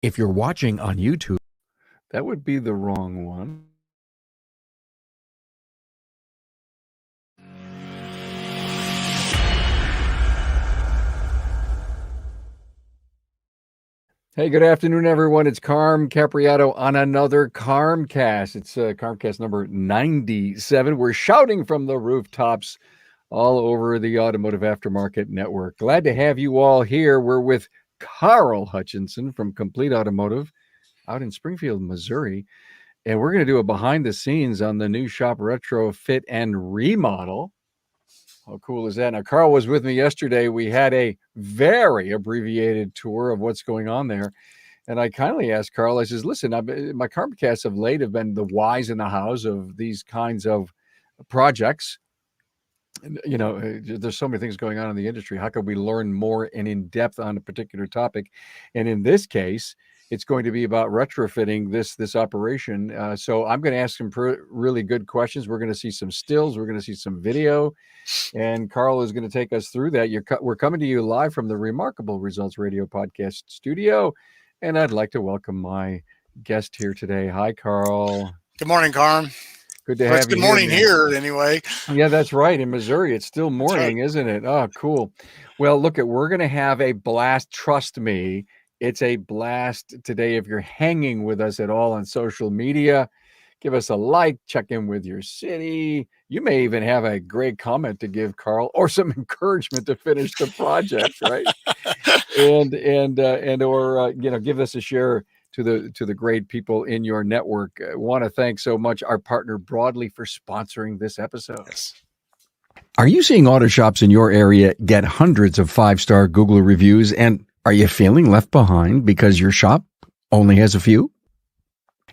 If you're watching on YouTube, That would be the wrong one. Hey, good afternoon, everyone. It's Carm Capriato on another CarmCast. It's CarmCast number 97. We're shouting from the rooftops all over the Automotive Aftermarket Network. Glad to have you all here. We're with Carl Hutchinson from Complete Automotive out in Springfield, Missouri. And we're going to do a behind the scenes on the new shop retrofit and remodel. How cool is that? Now, Carl was with me yesterday. We had a very abbreviated tour of what's going on there. And I kindly asked Carl, I says, listen, my CarmCasts of late have been the whys in the hows of these kinds of projects. You know, there's so many things going on in the industry. How can we learn more and in depth on a particular topic? And in this case, it's going to be about retrofitting this operation. So I'm going to ask some really good questions. We're going to see some stills. We're going to see some video. And Carl is going to take us through that. We're coming to you live from the Remarkable Results Radio Podcast studio. And I'd like to welcome my guest here today. Hi, Carl. Good morning, Carm. Good to have you. Good morning here, anyway. Yeah, that's right. In Missouri, it's still morning, right, isn't it? Oh, cool. Well, look, we're going to have a blast. Trust me, it's a blast today. If you're hanging with us at all on social media, give us a like, check in with your city. You may even have a great comment to give Carl or some encouragement to finish the project, right? or give us a share to the great people in your network. I want to thank so much our partner Broadly for sponsoring this episode. Yes. Are you seeing auto shops in your area get hundreds of 5-star Google reviews, and are you feeling left behind because your shop only has a few?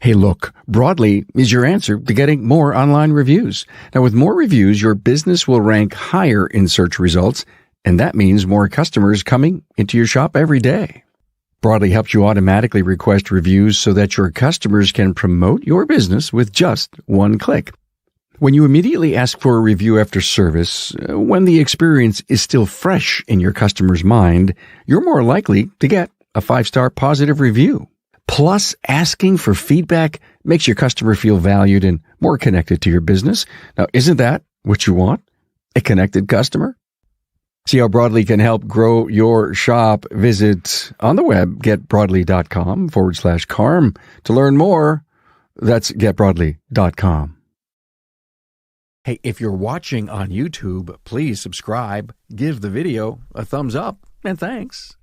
Hey, look, Broadly is your answer to getting more online reviews. Now, with more reviews, your business will rank higher in search results, and that means more customers coming into your shop every day. Broadly helps you automatically request reviews so that your customers can promote your business with just one click. When you immediately ask for a review after service, when the experience is still fresh in your customer's mind, you're more likely to get a 5-star positive review. Plus, asking for feedback makes your customer feel valued and more connected to your business. Now, isn't that what you want? A connected customer? See how Broadly can help grow your shop. Visit on the web, getbroadly.com/carm to learn more. That's getbroadly.com. Hey, if you're watching on YouTube, please subscribe, give the video a thumbs up, and thanks.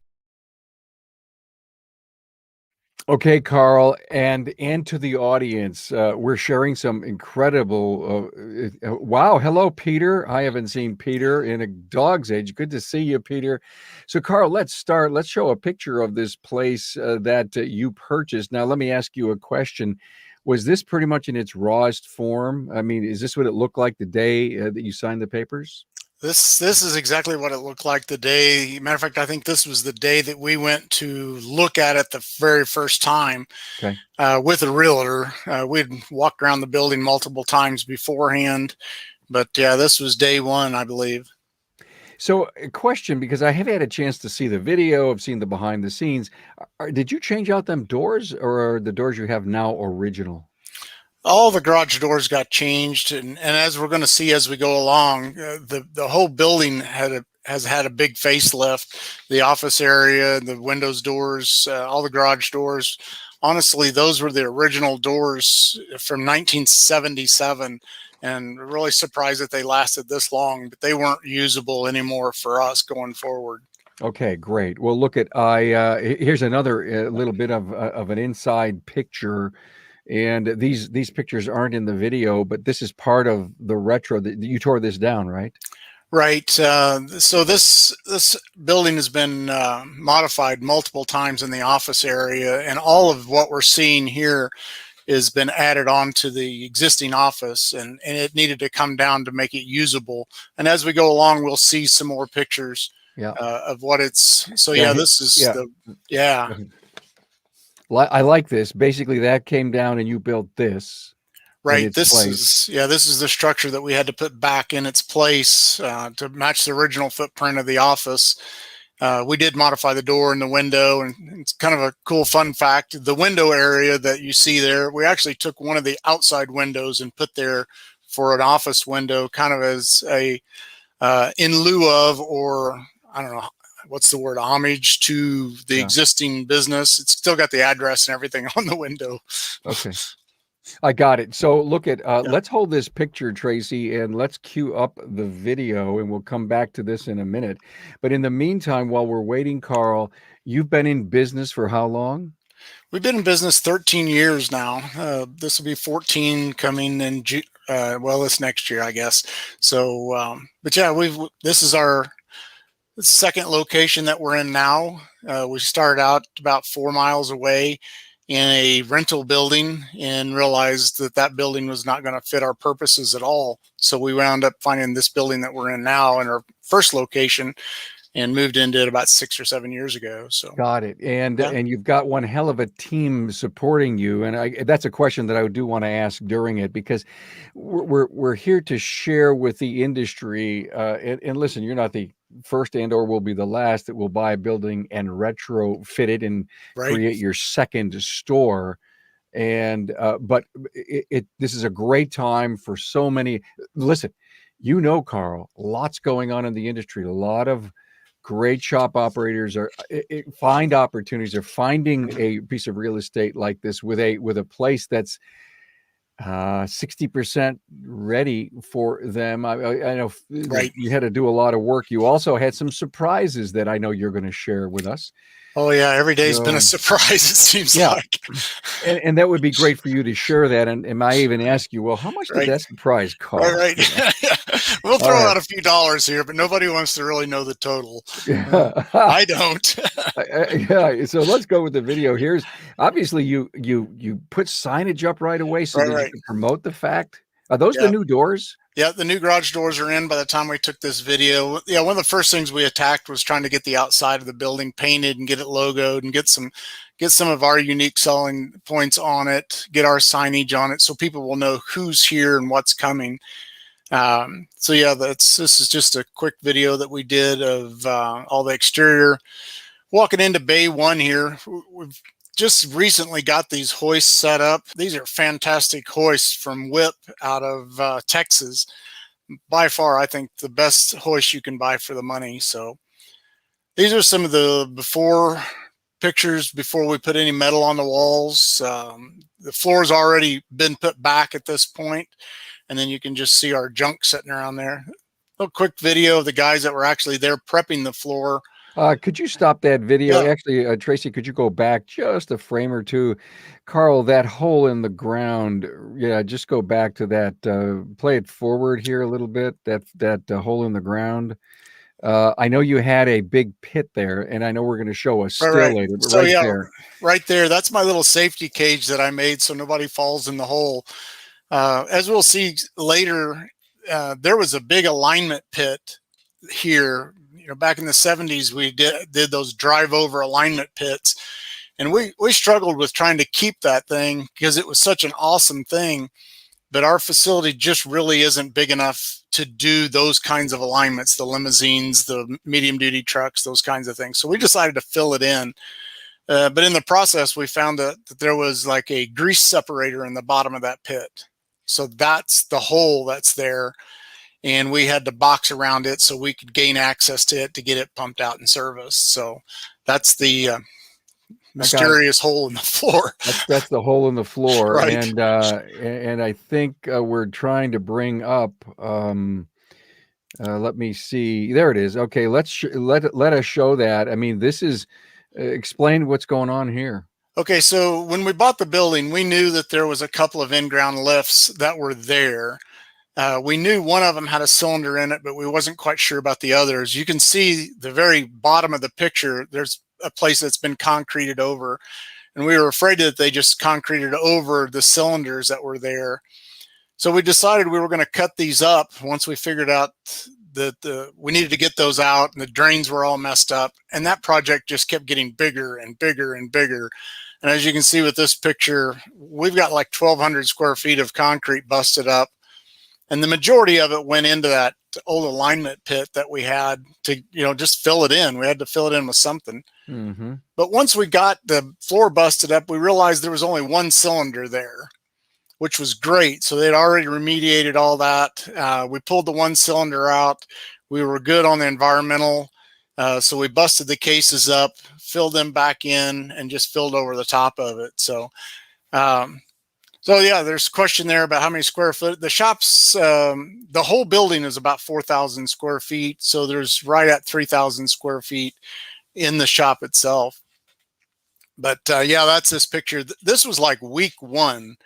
Okay, Carl, and to the audience, we're sharing some incredible, wow, hello, Peter. I haven't seen Peter in a dog's age. Good to see you, Peter. So, Carl, let's start. Let's show a picture of this place that you purchased. Now, let me ask you a question. Was this pretty much in its rawest form? I mean, is this what it looked like the day that you signed the papers? This is exactly what it looked like the day. Matter of fact, I think this was the day that we went to look at it the very first time. Okay. With a realtor. We'd walked around the building multiple times beforehand, but yeah, this was day one, I believe. So, a question, because I have had a chance to see the video, I've seen the behind the scenes. Did you change out them doors, or are the doors you have now original? All the garage doors got changed, and as we're going to see as we go along, the whole building has had a big facelift. The office area, the windows doors, all the garage doors. Honestly, those were the original doors from 1977, and really surprised that they lasted this long, but they weren't usable anymore for us going forward. Okay, great. Well, look at here's another little bit of an inside picture. And these pictures aren't in the video, but this is part of the retro. That you tore this down, right? Right. So this building has been modified multiple times in the office area, and all of what we're seeing here has been added on to the existing office, and it needed to come down to make it usable. And as we go along, we'll see some more pictures of what it's. So yeah, this is I like this. Basically, that came down and you built this. Right. This is the structure that we had to put back in its place to match the original footprint of the office. We did modify the door and the window, and it's kind of a cool fun fact. The window area that you see there, we actually took one of the outside windows and put there for an office window, kind of as a in lieu of, or I don't know, what's the word, homage to the existing business. It's still got the address and everything on the window. Okay. I got it. So look at, let's hold this picture, Tracy, and let's cue up the video, and we'll come back to this in a minute. But in the meantime, while we're waiting, Carl, you've been in business for how long? We've been in business 13 years now. This will be 14 coming in well, this next year, I guess. So, but yeah, this is our second location that we're in now. We started out about 4 miles away in a rental building and realized that that building was not going to fit our purposes at all. So we wound up finding this building that we're in now in our first location, and moved into it about 6 or 7 years ago. So got it. And you've got one hell of a team supporting you. And that's a question that I do want to ask during it, because we're here to share with the industry. And listen, you're not the first and or will be the last that will buy a building and retrofit it and create your second store. And but this is a great time for so many. Listen, Carl, lots going on in the industry. A lot of great shop operators find opportunities, or finding a piece of real estate like this with a place that's 60% ready for them. I know you had to do a lot of work. You also had some surprises that I know you're going to share with us. Oh yeah, every day's been a surprise, it seems like. And that would be great for you to share that. And I even ask you, well, how much did that surprise cost? Right. We'll throw out a few dollars here, but nobody wants to really know the total. I don't. Yeah. So let's go with the video. Here's obviously you put signage up right away so that you can promote the fact. Are those the new doors? Yeah, the new garage doors are in by the time we took this video. Yeah, one of the first things we attacked was trying to get the outside of the building painted and get it logoed and get some of our unique selling points on it, get our signage on it so people will know who's here and what's coming. So yeah, this is just a quick video that we did of all the exterior. Walking into Bay 1 here, we've just recently got these hoists set up. These are fantastic hoists from Whip out of Texas. By far, I think the best hoist you can buy for the money. So these are some of the before pictures before we put any metal on the walls. The floor's already been put back at this point, and then you can just see our junk sitting around there. A quick video of the guys that were actually there prepping the floor. Could you stop that video? Yeah. Actually, Tracy, could you go back just a frame or two? Carl, that hole in the ground. Yeah, just go back to that. Play it forward here a little bit. That hole in the ground. I know you had a big pit there, and I know we're going to show a still later. But so there, right there, that's my little safety cage that I made so nobody falls in the hole. As we'll see later, there was a big alignment pit here. Back in the 70s, we did those drive over alignment pits, and we struggled with trying to keep that thing because it was such an awesome thing, but our facility just really isn't big enough to do those kinds of alignments, the limousines, the medium duty trucks, those kinds of things. So we decided to fill it in. But in the process, we found that there was like a grease separator in the bottom of that pit. So that's the hole that's there. And we had to box around it so we could gain access to it to get it pumped out and serviced. So that's the mysterious hole in the floor. That's the hole in the floor. Right. And I think we're trying to bring up, let me see. There it is. Okay, let us show that. I mean, this is, explain what's going on here. Okay, so when we bought the building, we knew that there was a couple of in-ground lifts that were there. We knew one of them had a cylinder in it, but we wasn't quite sure about the others. You can see the very bottom of the picture. There's a place that's been concreted over, and we were afraid that they just concreted over the cylinders that were there. So we decided we were going to cut these up once we figured out that we needed to get those out, and the drains were all messed up. And that project just kept getting bigger and bigger and bigger. And as you can see with this picture, we've got like 1,200 square feet of concrete busted up. And the majority of it went into that old alignment pit that we had to, just fill it in. We had to fill it in with something. Mm-hmm. But once we got the floor busted up, we realized there was only one cylinder there, which was great. So they'd already remediated all that. We pulled the one cylinder out. We were good on the environmental. So we busted the cases up, filled them back in, and just filled over the top of it. So yeah, there's a question there about how many square foot. The shop's, the whole building is about 4,000 square feet. So there's right at 3,000 square feet in the shop itself. But yeah, that's this picture. This was like week one.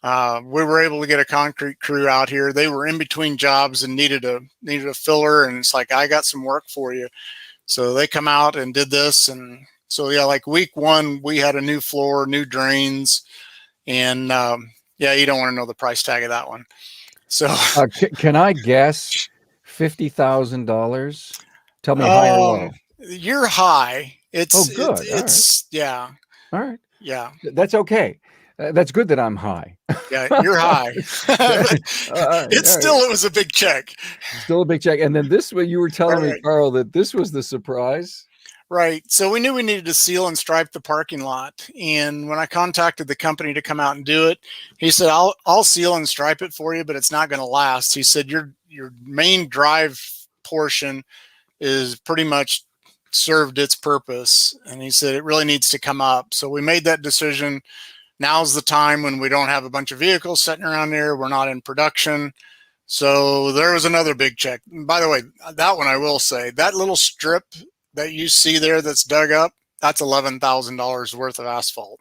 We were able to get a concrete crew out here. They were in between jobs and needed a filler. And it's like, I got some work for you. So they come out and did this. And so, yeah, like week one, we had a new floor, new drains. And yeah, you don't want to know the price tag of that one. So can I guess $50,000? Tell me high or low. You're high. It's good. It's yeah. All right. Yeah. That's okay. That's good that I'm high. Yeah, you're high. It was a big check. Still a big check. And then this, what you were telling me, Carl, that this was the surprise. Right. So we knew we needed to seal and stripe the parking lot. And when I contacted the company to come out and do it, he said, I'll seal and stripe it for you, but it's not going to last. He said, your main drive portion is pretty much served its purpose. And he said, it really needs to come up. So we made that decision. Now's the time when we don't have a bunch of vehicles sitting around there. We're not in production. So there was another big check. And by the way, that one I will say, that little strip that you see there that's dug up, that's $11,000 worth of asphalt.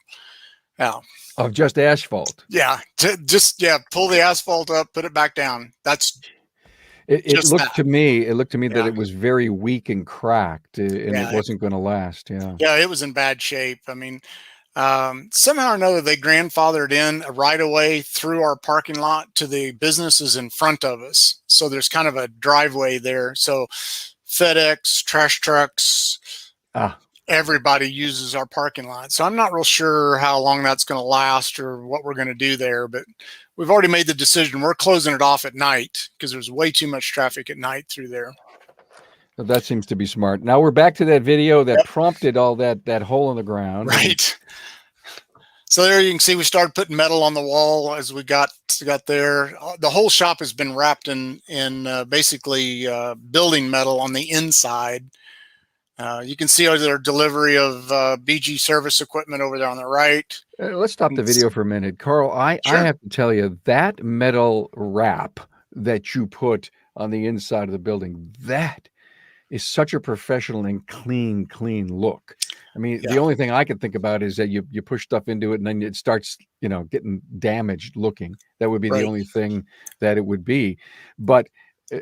Yeah. Of just asphalt. Yeah. Pull the asphalt up, put it back down. That's it looked to me that it was very weak and cracked, and it wasn't going to last. Yeah, it was in bad shape. I mean, somehow or another, they grandfathered in a right of way through our parking lot to the businesses in front of us. So there's kind of a driveway there. So FedEx, trash trucks, everybody uses our parking lot. So I'm not real sure how long that's going to last or what we're going to do there, but we've already made the decision. We're closing it off at night because there's way too much traffic at night through there. So that seems to be smart. Now we're back to that video that prompted all that hole in the ground. Right. So there you can see we started putting metal on the wall as we got there. The whole shop has been wrapped in basically building metal on the inside. You can see their delivery of BG service equipment over there on the right. Let's stop the video for a minute. Carl, I have to tell you, that metal wrap that you put on the inside of the building, that is such a professional and clean look. I mean, the only thing I can think about is that you push stuff into it and then it starts, getting damaged looking. That would be the only thing that it would be. But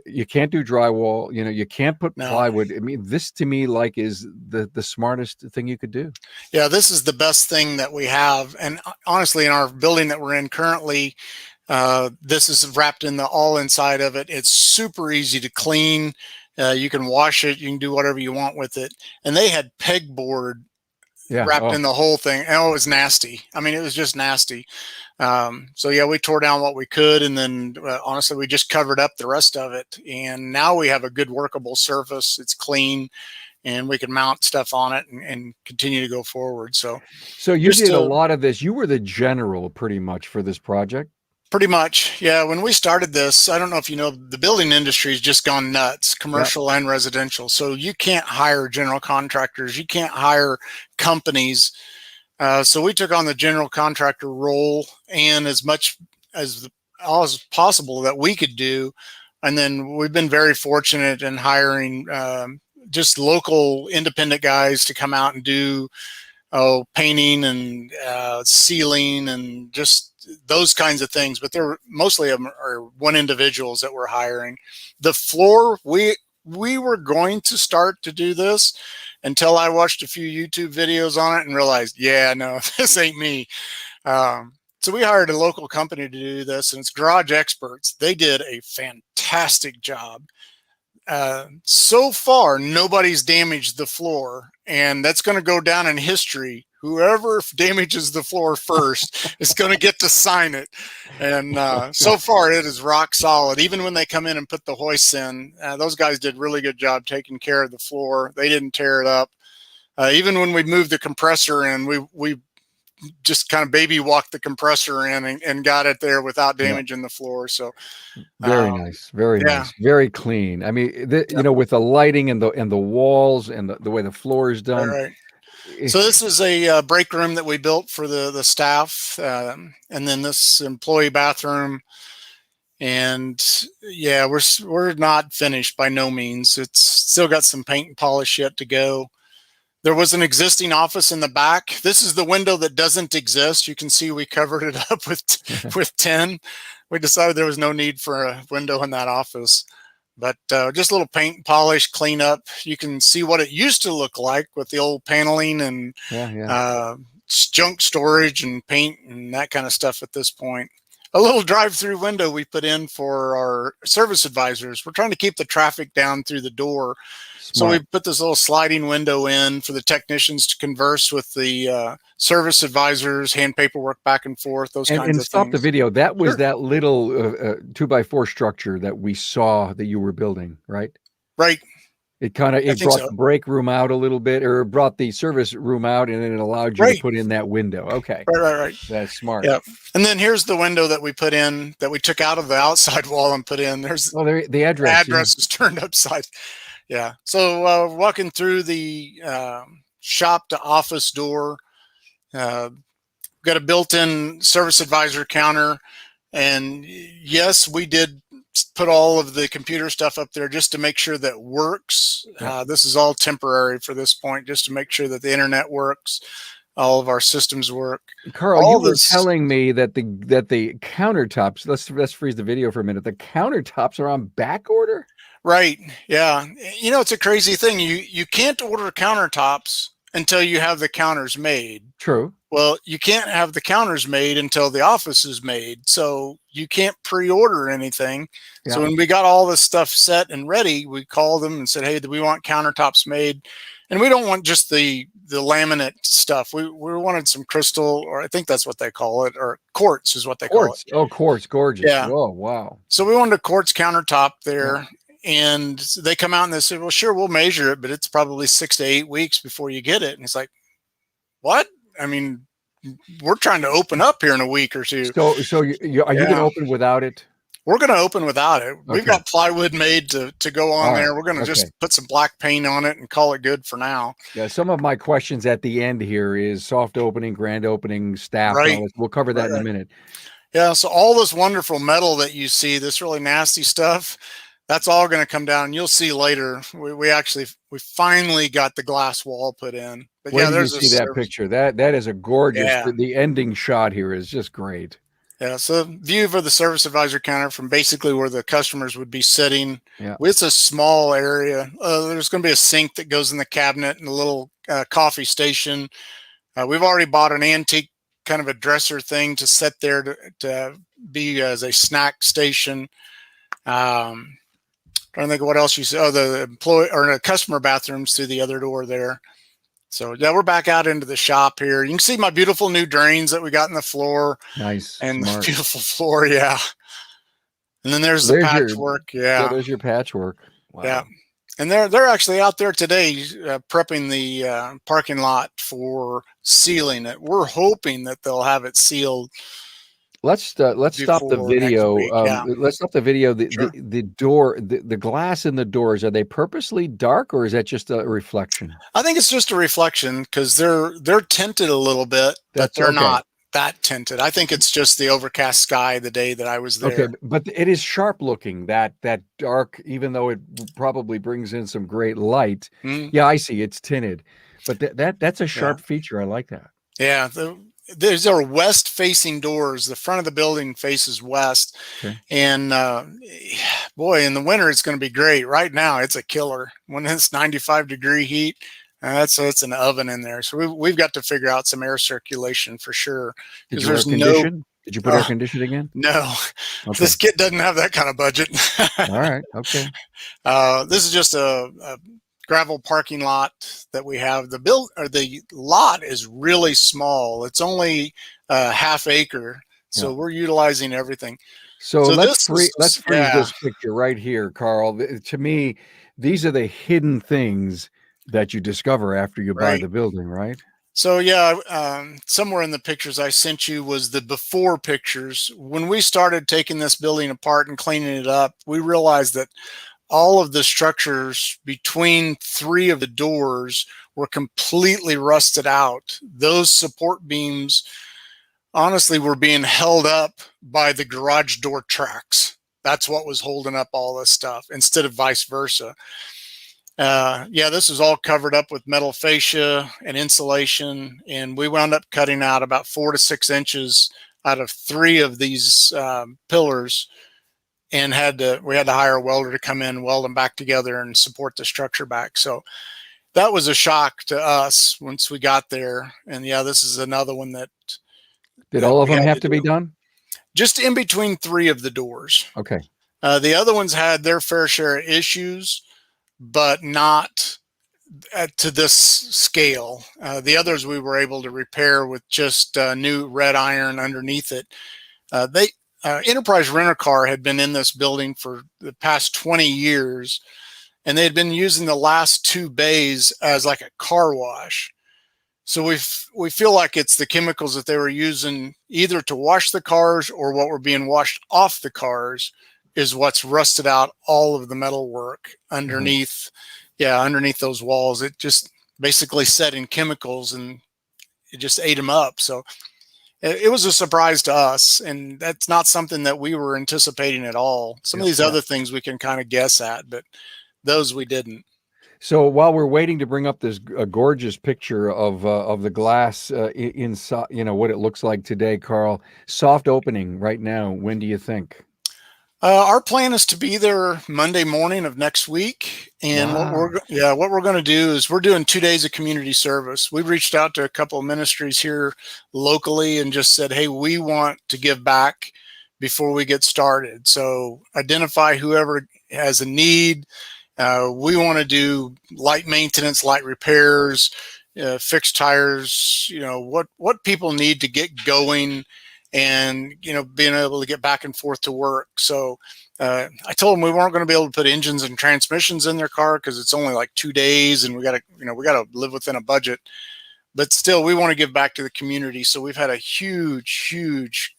you can't do drywall, you can't put plywood. I mean, this to me is the smartest thing you could do. Yeah, this is the best thing that we have. And honestly, in our building that we're in currently, this is wrapped in all inside of it. It's super easy to clean. You can wash it. You can do whatever you want with it. And they had pegboard wrapped in the whole thing. And it was nasty. I mean, it was just nasty. So yeah, we tore down what we could. And then honestly, we just covered up the rest of it. And now we have a good workable surface. It's clean and we can mount stuff on it and continue to go forward. So you did a lot of this. You were the general pretty much for this project. Pretty much. Yeah. When we started this, I don't know if you know, the building industry has just gone nuts, commercial and residential. So you can't hire general contractors. You can't hire companies. So we took on the general contractor role and as much as possible that we could do. And then we've been very fortunate in hiring just local independent guys to come out and do painting and sealing and just those kinds of things. But they're mostly are one individuals that we're hiring. The floor, we were going to start to do this until I watched a few YouTube videos on it and realized, yeah, no, this ain't me. So we hired a local company to do this, and it's Garage Experts. They did a fantastic job. So far, nobody's damaged the floor, and that's going to go down in history. whoever damages the floor first is going to get to sign it. And so far, it is rock solid. Even when they come in and put the hoists in, those guys did a really good job taking care of the floor. They didn't tear it up. Even when we moved the compressor in, we just kind of baby walked the compressor in and got it there without damaging the floor. So very nice, very nice, very clean. I mean, you know, with the lighting and the walls and the way the floor is done. Right. So this is a break room that we built for the staff, and then this employee bathroom. And yeah, we're not finished by no means. It's still got some paint and polish yet to go. There was an existing office in the back. This is the window that doesn't exist. You can see we covered it up with tin. We decided there was no need for a window in that office. But just a little paint and polish, clean up. You can see what it used to look like with the old paneling and junk storage and paint and that kind of stuff at this point. A little drive-through window we put in for our service advisors. We're trying to keep the traffic down through the door. So we put this little sliding window in for the technicians to converse with the service advisors, hand paperwork back and forth, those kinds of things. And stop the video. That was that little 2x4 structure that we saw that you were building, right? Right. It brought the break room out a little bit, or brought the service room out, and then it allowed you to put in that window. Okay. Right. That's smart. Yeah. And then here's the window that we put in, that we took out of the outside wall and put in. There's the address. The address is turned upside. Yeah. So walking through the shop to office door, got a built-in service advisor counter. And yes, we did put all of the computer stuff up there just to make sure that works. This is all temporary for this point, just to make sure that the internet works, all of our systems work. Carl, you were telling me that the countertops, let's freeze the video for a minute. The countertops are on back order? Right. Yeah. You know, it's a crazy thing. You can't order countertops until you have the counters made. True. Well, you can't have the counters made until the office is made. So you can't pre-order anything. Yeah. So when we got all this stuff set and ready, we called them and said, hey, do we want countertops made? And we don't want just the laminate stuff. We wanted some crystal, or I think that's what they call it, or quartz is what they call it. Oh, quartz. Gorgeous. Yeah. Oh, wow. So we wanted a quartz countertop there. Yeah. And they come out and they said, well, sure, we'll measure it, but it's probably 6 to 8 weeks before you get it. And it's like, what? I mean, we're trying to open up here in a week or two. So are you going to open without it? We're going to open without it. Okay. We've got plywood made to go on there. We're going to just put some black paint on it and call it good for now. Yeah. Some of my questions at the end here is soft opening, grand opening, staff. Right. We'll cover that in a minute. Yeah. So all this wonderful metal that you see, this really nasty stuff, that's all going to come down. You'll see later. We finally got the glass wall put in. But Where do you see that picture? That is a gorgeous. Yeah. The ending shot here is just great. Yeah. So view of the service advisor counter from basically where the customers would be sitting. Yeah. It's a small area. There's going to be a sink that goes in the cabinet and a little coffee station. We've already bought an antique kind of a dresser thing to set there to be as a snack station. Trying to think of what else you said. Oh, the employee or the customer bathrooms through the other door there. So yeah, we're back out into the shop here. You can see my beautiful new drains that we got in the floor. Nice. And the beautiful floor. Yeah. And then there's the patchwork. Yeah. There's your patchwork. Wow. Yeah. And they're actually out there today prepping the parking lot for sealing it. We're hoping that they'll have it sealed. Let's stop the video. Let's stop the video. The door, the glass in the doors, are they purposely dark, or is that just a reflection? I think it's just a reflection because they're tinted a little bit, but they're not that tinted. I think it's just the overcast sky the day that I was there. Okay, but it is sharp looking, that dark, even though it probably brings in some great light. Yeah, I see. It's tinted, but that's a sharp feature. I like that. Yeah. These are west-facing doors. The front of the building faces west, and boy, in the winter it's going to be great. Right now, it's a killer. When it's 95-degree heat, it's an oven in there. So we've got to figure out some air circulation for sure. Did you put air conditioning in? No, this kit doesn't have that kind of budget. All right, okay. This is just a gravel parking lot that we have. The lot is really small. It's only a half acre, so we're utilizing everything. So let's freeze yeah. this picture right here, Carl. To me, these are the hidden things that you discover after you buy Right. the building, right? So yeah, somewhere in the pictures I sent you was the before pictures. When we started taking this building apart and cleaning it up, we realized that all of the structures between 3 of the doors were completely rusted out. Those support beams, honestly, were being held up by the garage door tracks. That's what was holding up all this stuff instead of vice versa. Yeah, this is all covered up with metal fascia and insulation, and we wound up cutting out about 4 to 6 inches out of 3 of these pillars, and we had to hire a welder to come in, weld them back together, and support the structure back. So that was a shock to us once we got there. And yeah, this is another one that Did all of we them had have to be done? just in between 3 of the doors. Okay. The other ones had their fair share of issues, but not to this scale. The others we were able to repair with just new red iron underneath it. Enterprise Rent-A-Car had been in this building for the past 20 years, and they had been using the last 2 bays as like a car wash. So we feel like it's the chemicals that they were using either to wash the cars or what were being washed off the cars is what's rusted out all of the metal work underneath. Yeah, underneath those walls. It just basically set in chemicals and it just ate them up. So it was a surprise to us, and that's not something that we were anticipating at all. Some of these other things we can kind of guess at, but those we didn't. So while we're waiting to bring up this gorgeous picture of the glass inside, what it looks like today, Carl, soft opening right now. When do you think? Our plan is to be there Monday morning of next week, and Wow. what we're going to do is we're doing 2 days of community service. We reached out to a couple of ministries here locally and just said, "Hey, we want to give back before we get started. So identify whoever has a need. We want to do light maintenance, light repairs, fix tires. What people need to get going." And being able to get back and forth to work. So I told them we weren't going to be able to put engines and transmissions in their car because it's only like 2 days, and we got to live within a budget. But still, we want to give back to the community. So we've had a huge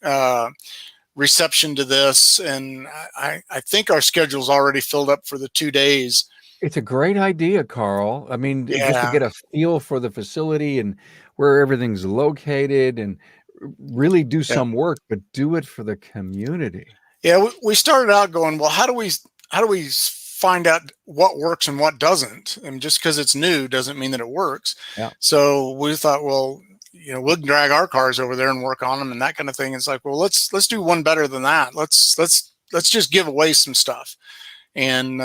reception to this, and I think our schedule's already filled up for the 2 days. It's a great idea, Carl. I mean, just to Yeah. get a feel for the facility and where everything's located and really do some work, but do it for the community. Yeah, we started out going, well, how do we find out what works and what doesn't? And just because it's new doesn't mean that it works. Yeah. So we thought, well, we'll drag our cars over there and work on them and that kind of thing. It's like, well, let's do one better than that. Let's just give away some stuff, and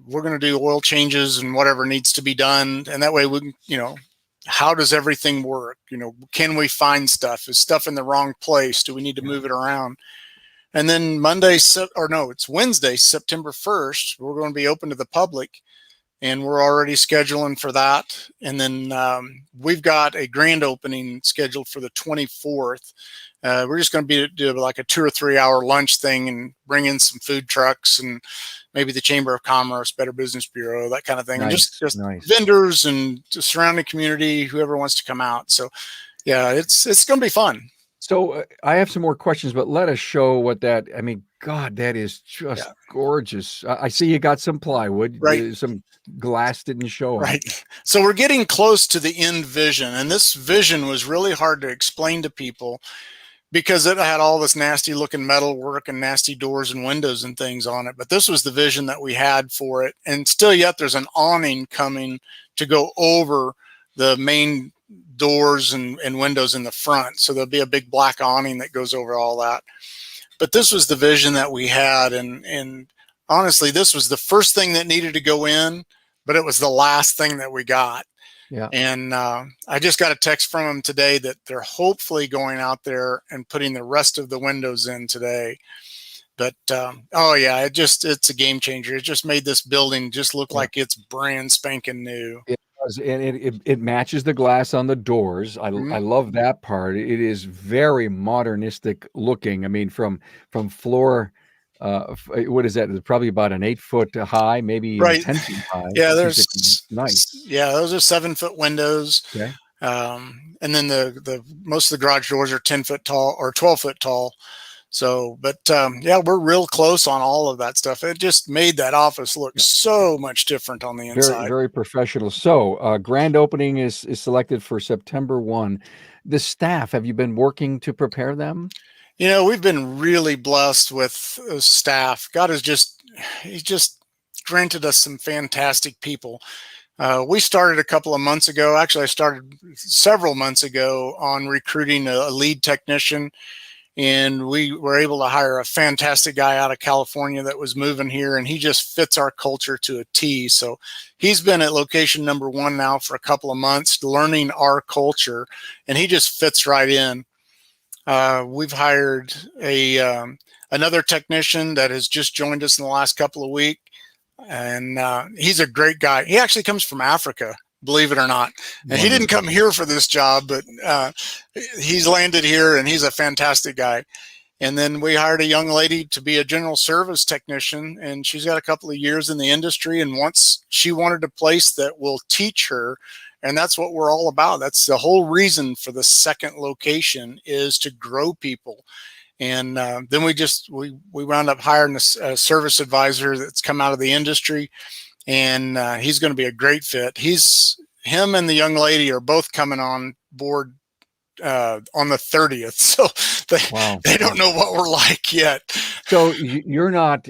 we're going to do oil changes and whatever needs to be done, and that way we can, how does everything work? Can we find stuff? Is stuff in the wrong place? Do we need to move it around? And then it's Wednesday, September 1st, we're going to be open to the public, and we're already scheduling for that. And then we've got a grand opening scheduled for the 24th. We're just going to do like a 2 or 3 hour lunch thing and bring in some food trucks and maybe the Chamber of Commerce, Better Business Bureau, that kind of thing. Nice, And just nice. vendors and the surrounding community, whoever wants to come out. So yeah, it's going to be fun. So I have some more questions, but let us show what I mean, God, that is just gorgeous. I see you got some plywood, right? Some glass didn't show. Right. So we're getting close to the end vision. And this vision was really hard to explain to people because it had all this nasty looking metal work and nasty doors and windows and things on it. But this was the vision that we had for it. And still yet there's an awning coming to go over the main doors and windows in the front. So there'll be a big black awning that goes over all that. But this was the vision that we had. And honestly, this was the first thing that needed to go in, but it was the last thing that we got. Yeah. And I just got a text from them today that they're hopefully going out there and putting the rest of the windows in today. But oh yeah, it's a game changer. It just made this building just look Yeah. like it's brand spanking new. It does, and it matches the glass on the doors. I Mhm. love that part. It is very modernistic looking. I mean, from floor, what is that? It's probably about an 8 foot high, maybe even Right. 10 feet high. Yeah, Acoustically nice. yeah, those are 7 foot windows. Okay. And then the most of the garage doors are 10 foot tall or 12 foot tall. So, but yeah, we're real close on all of that stuff. It just made that office look Yeah. so much different on the Very, inside. very professional. So, grand opening is selected for September 1. The staff, have you been working to prepare them? You know, we've been really blessed with staff. God has He's just granted us some fantastic people. We started a couple of months ago. Actually, I started several months ago on recruiting a lead technician, and we were able to hire a fantastic guy out of California that was moving here, and he just fits our culture to a T. So he's been at location number 1 now for a couple of months, learning our culture, and he just fits right in. We've hired another technician that has just joined us in the last couple of weeks, and he's a great guy. He actually comes from Africa, believe it or not, and he didn't Wonderful. come here for this job, but he's landed here, and he's a fantastic guy. And then we hired a young lady to be a general service technician, and she's got a couple of years in the industry, and she wanted a place that will teach her. And that's what we're all about. That's the whole reason for the second location, is to grow people. And then we wound up hiring a service advisor that's come out of the industry, and he's going to be a great fit. Him and the young lady are both coming on board on the 30th, so Wow. they don't know what we're like yet. So you're not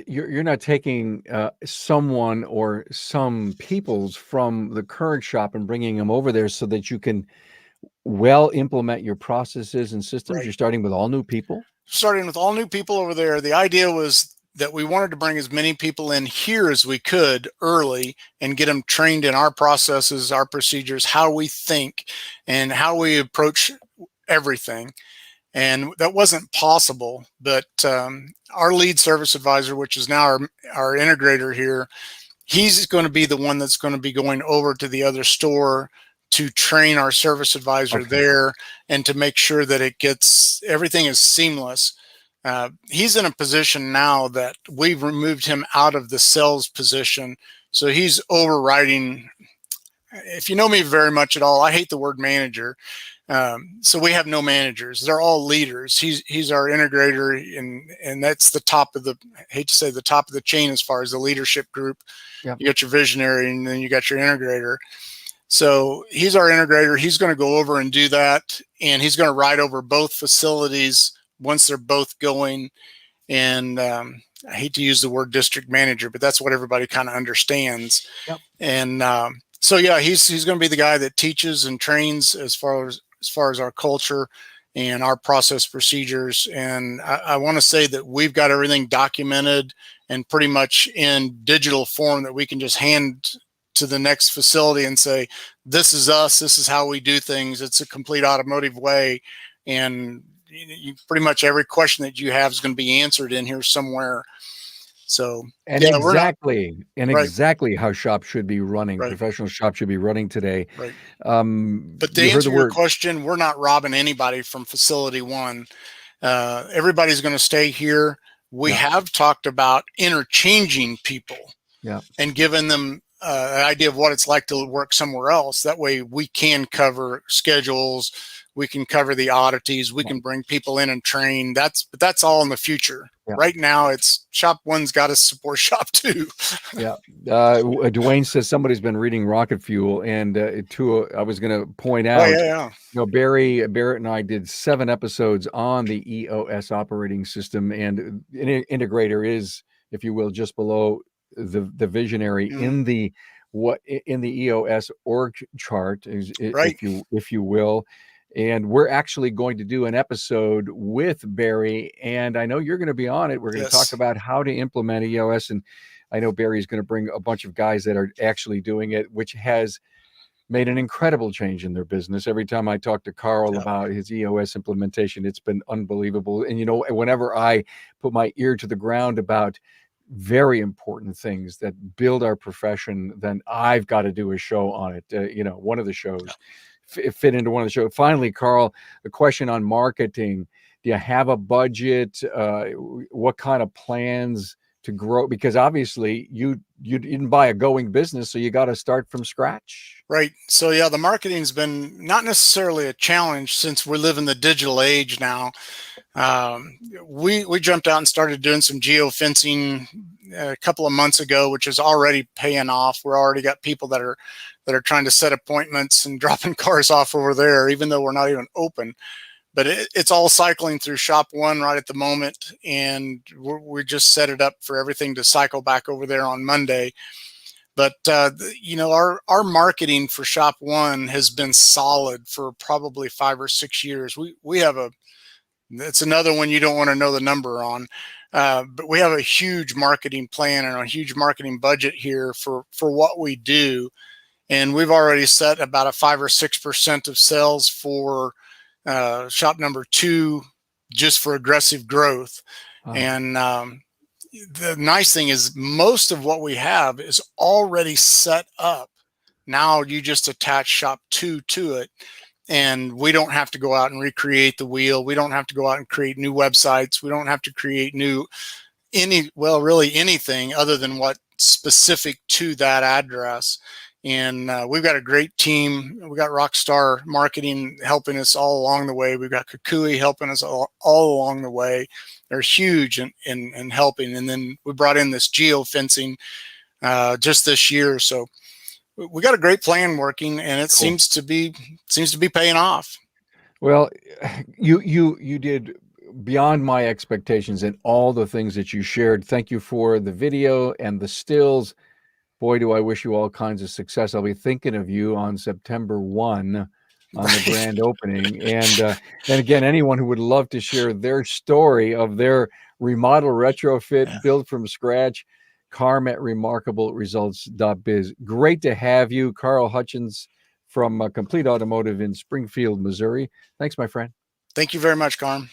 taking someone or some peoples from the current shop and bringing them over there so that you can well implement your processes and systems. Right. You're starting with all new people. Starting with all new people over there. The idea was that we wanted to bring as many people in here as we could early and get them trained in our processes, our procedures, how we think, and how we approach everything. And that wasn't possible, but our lead service advisor, which is now our integrator here, he's going to be the one that's going to be going over to the other store to train our service advisor there, and to make sure that everything is seamless. He's in a position now that we've removed him out of the sales position, so he's overriding. If you know me very much at all, I hate the word manager. So we have no managers. They're all leaders. He's our integrator, and that's the top of I hate to say the top of the chain as far as the leadership group. Yep. You got your visionary, and then you got your integrator. So he's our integrator. He's going to go over and do that, and he's going to ride over both facilities once they're both going. And I hate to use the word district manager, but that's what everybody kind of understands. Yep. And so yeah, he's going to be the guy that teaches and trains as far as our culture and our process procedures. And I want to say that we've got everything documented and pretty much in digital form that we can just hand to the next facility and say, this is us, this is how we do things. It's a complete automotive way. And pretty much every question that you have is going to be answered in here somewhere. So, and yeah, exactly how shop should be running. Right. Professional shop should be running today. Right. But to answer your question, we're not robbing anybody from facility 1. Everybody's going to stay here. We have talked about interchanging people, and giving them an idea of what it's like to work somewhere else. That way we can cover schedules, we can cover the oddities, we can bring people in and train. But that's all in the future. Right now, it's shop 1's got to support shop 2. Dwayne says somebody's been reading Rocket Fuel, and I was going to point out, Barrett and I did 7 episodes on the EOS operating system, and an integrator is, if you will, just below the visionary in the EOS org chart, if you will. And we're actually going to do an episode with Barry, and I know you're going to be on it. We're going to talk about how to implement EOS, and I know Barry's going to bring a bunch of guys that are actually doing it, which has made an incredible change in their business. Every time I talk to Carl about his EOS implementation, it's been unbelievable. And, whenever I put my ear to the ground about very important things that build our profession, then I've got to do a show on it. One of the shows fit into one of the shows. Finally, Carl, the question on marketing. Do you have a budget? What kind of plans to grow? Because obviously you didn't buy a going business, so you got to start from scratch. Right. So yeah, the marketing's been not necessarily a challenge since we live in the digital age now. We jumped out and started doing some geofencing a couple of months ago, which is already paying off. We're already got people that are trying to set appointments and dropping cars off over there, even though we're not even open. But it's all cycling through Shop One right at the moment, and we just set it up for everything to cycle back over there on Monday. But our marketing for Shop One has been solid for probably 5 or 6 years. We have it's another one you don't want to know the number on, but we have a huge marketing plan and a huge marketing budget here for what we do, and we've already set about a 5 or 6% of sales for shop number 2, just for aggressive growth. And the nice thing is most of what we have is already set up. Now you just attach shop 2 to it, and we don't have to go out and recreate the wheel. We don't have to go out and create new websites. We don't have to create really anything other than what's specific to that address. And we've got a great team. We've got Rockstar Marketing helping us all along the way. We've got Kukui helping us all along the way. They're huge in helping. And then we brought in this geofencing just this year. So we got a great plan working, and it seems to be paying off. Well, you did beyond my expectations and all the things that you shared. Thank you for the video and the stills. Boy, do I wish you all kinds of success. I'll be thinking of you on September 1 on the grand opening. And then again, anyone who would love to share their story of their remodel, retrofit, build from scratch, Carm at remarkableresults.biz. Great to have you, Carl Hutchins from Complete Automotive in Springfield, Missouri. Thanks, my friend. Thank you very much, Carm.